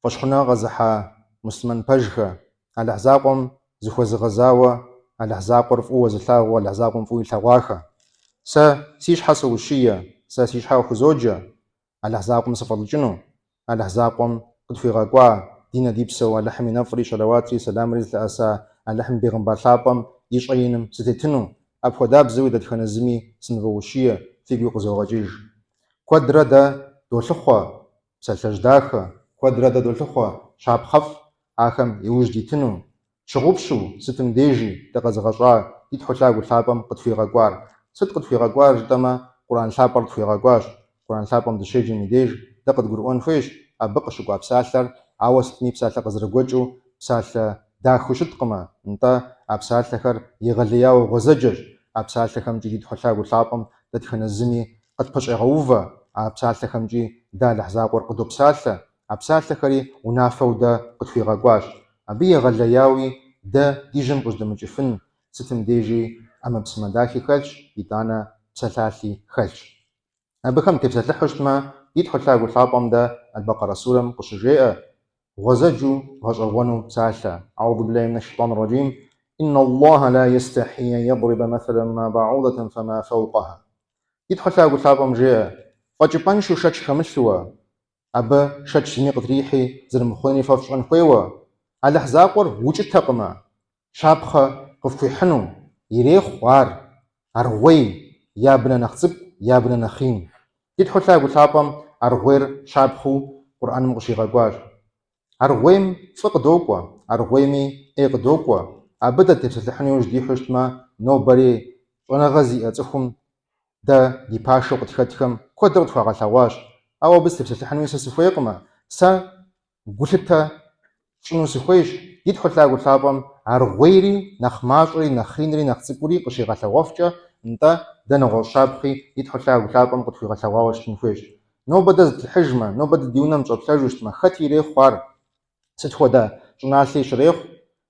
فشخنا غزحا مسلمان بجخا الأحزابهم زخوز غزاوة الأحزاب رفقوا وزلاغوا الأحزابهم فوي ثواخا سيش حسو الشية سيش حاو خزوجة الأحزابهم سفر الجنو الأحزابهم قد في غاقوا دينا ديبسو اللحم نفري شلواتري سلام رزل أسا اللحم بيغنبار ثابم يشعينم ستتنو أبخو داب زوي داد خنزمي سنغو الشية في بيقو زوغجيج كوادرا دا دولخوا سلتجداخا كوادرا دا دولخوا شعب خف آخم يوجدي تنو شغوبشو ستم ديجي تغزغشا يتحوشاقو ثابم قد في غاقوار ست قد في غاقوار جدما قرآن ثابر قد في غاقواش قرآن ثابم دشيجي ميديج دا قد قرؤون فيش أبقشو قواب سالر عاوستني بسالة قزرقوجو بسالة داخو شدقما انتا أبسالة خر يغلياو غزجج أبسالة خم جديد حوشاقو ثابم دا تخنزمي قد بش غوفا أبسالة خم جي دا لحزاق ورقدو بسالة أبسالة خري ونافو دا قد في غاقواش أبي غلياوي دا ديجن قجد مجفن ستم ديجي أما بسما داخي خلش يتانا بسلالي خلش أبخم تبسل حشتما يدخل لاغو ثابم دا البقرة سورة قشجيئة غزجو غزغونو سالة أعوذ بالله من الشيطان الرجيم إن الله لا يستحي أن يضرب مثلا ما بعوضة فما فوقها يدخل لاغو ثابم جيئة فجبانشو شاتش خمسوا أبا شاتش ميقت ريحي زرمخوني فافشغن خويوا على حزاقور وجد تقما شابخة قفوي حنو يريخ وار أروي يا بنا نخصب يا بنا نخين يدخل لاغو ثابم أروير شابخو قرآن مغشي غاقواش أرويم فقدوكوا أرويمي إيقدوكوا أبدا تبسلحني وجدي حشتما نوبري ونغزي أتخم دا دي باشو قتخاتخم كودرت فاغالواش أو بس تبسلحني وسسفويقما سا قلتا شنو سخويش يدخل لاغو ثابم أرويري نخماشري نخينري نخصبوري قشي غالوافجا انتا دا نغو شابخي يدخل لاغو ثابم قد في غالواش نفويش نوبدا الحجمة نوبدا ديونا مجابتاجوشتما خاتي ريخ خوار ستخو دا جنالي شريخ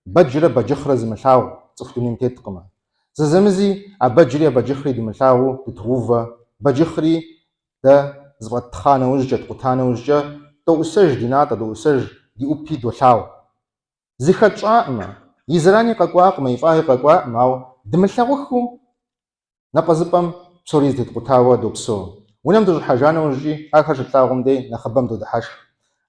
بجرة بجخرة زملاو تفتوني متيتقما زمزي أبجري بجخري دملاو تتغوفا بجخري دا زبط تخانة وججة تقطانة وججة دو أسج ديناتا دو أسج دي أوبي دولاو زيخات شاءما يزراني قاقواق ما يفاهي قاقواق ماو دملاوخو نقزبام بسوريز تتقطاوا دو بسو ونم دو حاجانا وجي آخر شتلاغم دي نخبام دو دحاش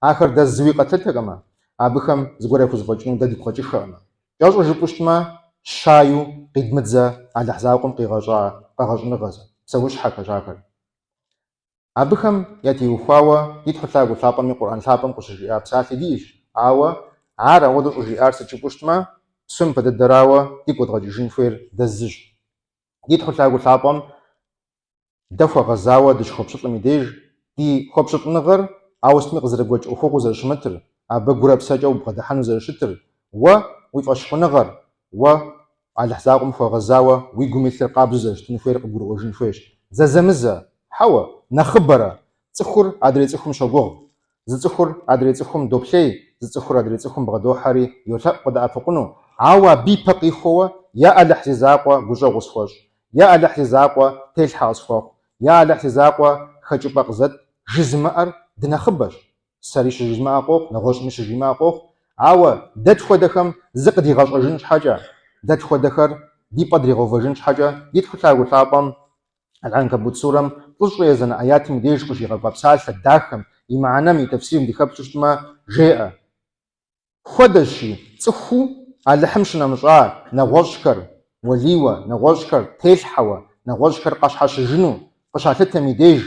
آخر دا زوي قتلتكما أبخم زغوري فوزباجنو دا دي بخاجي خانا يوجو جبوشتما شايو قيد مدزا على حزاقم قيغاجا قاغاجنا غازا سوش حكا جاكر أبخم ياتي وخاوا يدخل لاغو ثابم القرآن ثابم قشجي أبساتي ديش آوا عارا ودو أجي أرسا جبوشتما سم بدا الدراوا ديكو تغاجي جنفير دزج يدخل لاغو ثابم دفع غزاوا دش خبشت ميديج دي خبشت نغر أوسمي قزرقوج أخوغو زر شمتر أبا قرب ساجو بغدحانو زر شتر ويفاشخو نغر وعلى حزاقم فو غزاوا ويقوم يثير قابل زر شتنو فيرق قرو وجن فيش زمزة حوا نخبرة تسخر أدري تسخم شغوغ زتسخر أدري تسخم دوبشي زتسخر أدري تسخم بغدو حري يوثق قد أفقنو عوا بي بقي خوا يا ألا حزاقوا قجا غصفوش يا ألا حزاقوا تيل حاصفوخ يا ألا حزاقوا خجبق زد جزمأر دنا خبش سريش جزماء قوق نغوش مش جزماء قوق عوا دت خدخم زقدي غاش أجنش حاجة دت خدخر دي بدري غوفجنش حاجة يدخل لاغو ثابم العنكبوت سورم طلشوا يزن آيات مديش كشي غباب سالفة داخم يمعنا مي تفسير دي خبشتما جاء خدشي تخو على حمشنا مشعار نغوشكر وليوة نغوشكر تيلحوا نغوشكر قشحش جنو قشحتة ميديج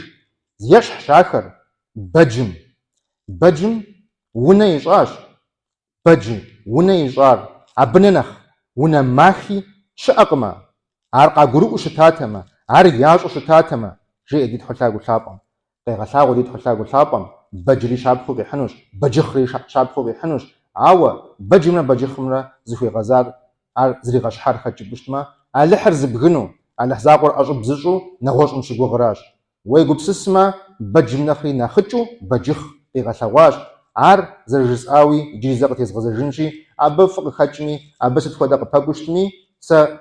زيشح شاكر بجم ونا يجاش بجم ونا يجار عبننخ ونا ماخي شأقما عرقا قروق شتاتما عرق شتاتما جاء دي تحلاقو ثابم قيغلاغو دي تحلاقو ثابم بجري شابخو بحنوش بجخري شابخو بحنوش عاوا بجمنا بجخمنا زفي غزار زري غشحار خاتش بشتما على حرز بغنو على حزاقور أجب زجو نغوش مشيقو غراش ويقو بسسما بجمنا خري ناخدشو بجخ قيغلاواش عار زرجس آوي جري زاقت يزغزرجنشي أبا فق خاتشمي أبا ستخودا قباقوشتمي سا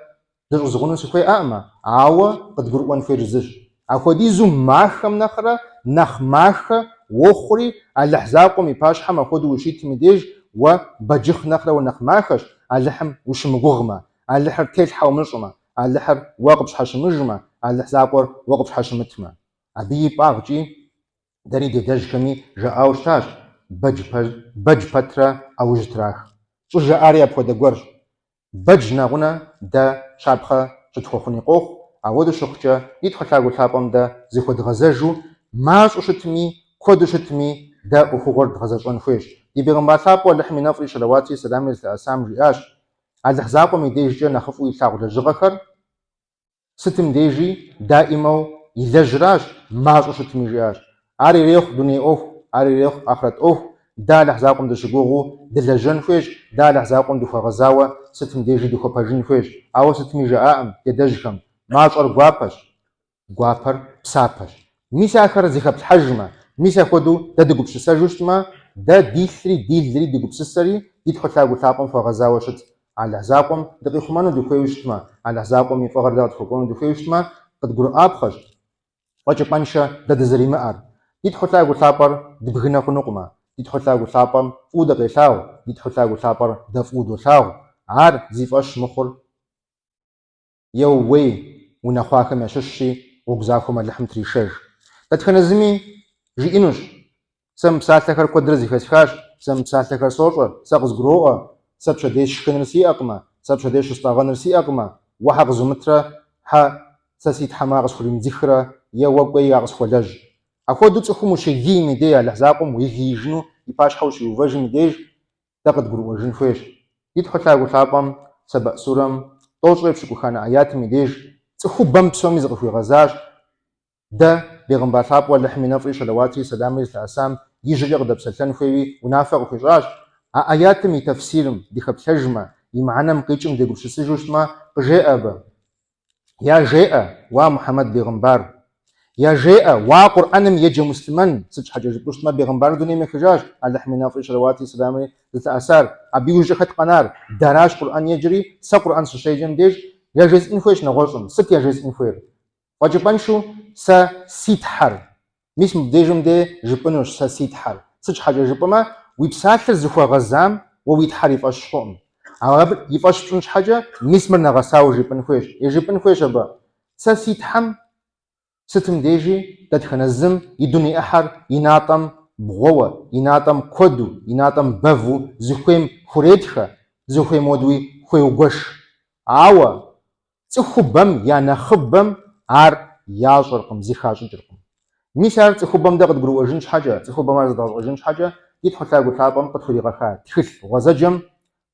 درغ زغنو سكوي أأما عاوا قد قرؤوان في رزش أخو دي زو ماخم نخرا نخ ماخ وخري الأحزابكم يباشحة ما خدوا وشيت مديج وبجخ نخرة ونخماخش اللحم وش مجوغمة اللحر تلحة ومشمة اللحر واقبش حش مجمة الأحزابور واقبش حش متمة أبي باغجي داري ديداج كمي جاوشتاش بج بترا أو جتراخ وجا أريا بخدا قرش بج نغنا دا شابخة شتخوخني قوخ أود شخجة يدخل لاغو ثابم دا زي خود غزاجو ماش وشتمي كود وشتمي دا أخوغر غزاجون فيش يبيغن باثابو اللحمي نفري شلواتي سلامي الأسام رياش الأحزابو ميديج جا نخفو يتلاغو لجغخر ستم ديجي دائمو يلجراش ماش وشتمي رياش أري ريخ دنيا أوخ أري ريخ آخرت أوخ دا الأحزابكم دو شغوغو دلجن فيش دا الأحزابكم دو فغزاوة ستم ديجي دو خباجين فيش أو ستمي جاءم يدجكم ماش أر غوابش غوابر بسابش ميسا آخر زيخب الحجمة ميسا خودو دا دقو بشسا جوشتما دا ديل دقو بسسري يدخل تلاقو ثابم فغزاوة شت على الأحزابكم دقيقو مانو دو خيوشتما على الأحزابكم يفغر دا تخوكونو دو خيوشتما قد قرو آبخش وجه بانشا دا دزري مأر يدخل تلاقو ثابر دبغنا خنقما يدخل تلاقو ثابم فودا غيثاو يدخل تلاقو ثابر دا فودو ثاو عار زيفاش مخر يو وي ونخواكم يششي وبزاكم اللحم تريشاج تتخنزمي جي إنوش سم سالتكر قدرزي خسفاش سم سالتكر صوتر ساقز قروء سبشا ديش كنرسي أقما سبشا ديش استاغن رسي أقما وحق زمترا ها ساسيت حماغس خلين ذكرى يا وقوي ياغس خلاج أخو دوت أخو مشيجي مديا لحزاقم ويجيجنو يباش حوشي وفاجي مديج تقد قروء وجن فيش يدخل تلاقو ثابم سبق سورم توجرب شكو خانا آيات مديج تخو بمبسومي زغفو غزاج دا بيغنبار ثاب واللحمي نفري شلواتي سلامي الأسام يجي يغدب سلطان خوي ونافق وخجاج آيات مي تفسيرم دي خب حجمة يمعنا مقيتم دي قرش سجوشتما جاء با يا جاء ومحمد بيغنبار يا جاء وقرآن يجي مسلمان سج حاجة جبوشتما بيغنبار دوني مخجاج اللحمي نفري شلواتي سلامي الأسار أبي وجه خط قنار دراج قرآن يجري سا قرآن سشيجن ديج يا جزء إنخوش نغوشم ست يا جزء إنخوير وجبانشو سا سيتحر مش مبديجم دي جبنوش سا سيتحر سج حاجة جبما ويبساتر زخوا غزام ويتحر يفاش شوم عرب يفاش بشنش حاجة مسمر نغساو جبن خوش يجبن خوش أبا سا سيتحم ستم ديجي تتخنزم يدوني أحر يناطم بغوة يناطم كودو يناطم بافو زخويم خوريتخا زخويم ودوي خوي وغش عوا تخبم يعني خبم عار ياجركم زخاج جركم مثال تخبم دغد برو اجنش حاجه تخبم مارز دغد اجنش حاجه يدخل تلاقوا ثابم قد خلي غخا تخف وزجم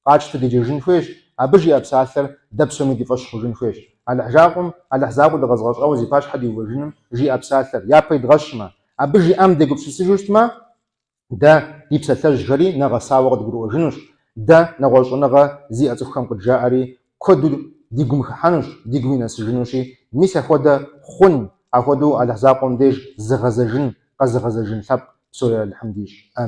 قاش تدي جن فيش ابجي ابساثر دبسومي دي فش جن فيش على حجاكم على حزاب دغزغش او زي فاش حد يوجن جي ابساثر يا بيد غشما ابجي ام دغ بسسجوشتما دا يبساثر جري نغا ساوغ برو اجنش دا نغوش نغا زي اتخم قد جاري كود ديغم خانوش ديغمينا سجنوشي ميسا خودا خون اخودو على حزابهم ديج زغزجن قزغزجن ثب سوريا الحمديش امين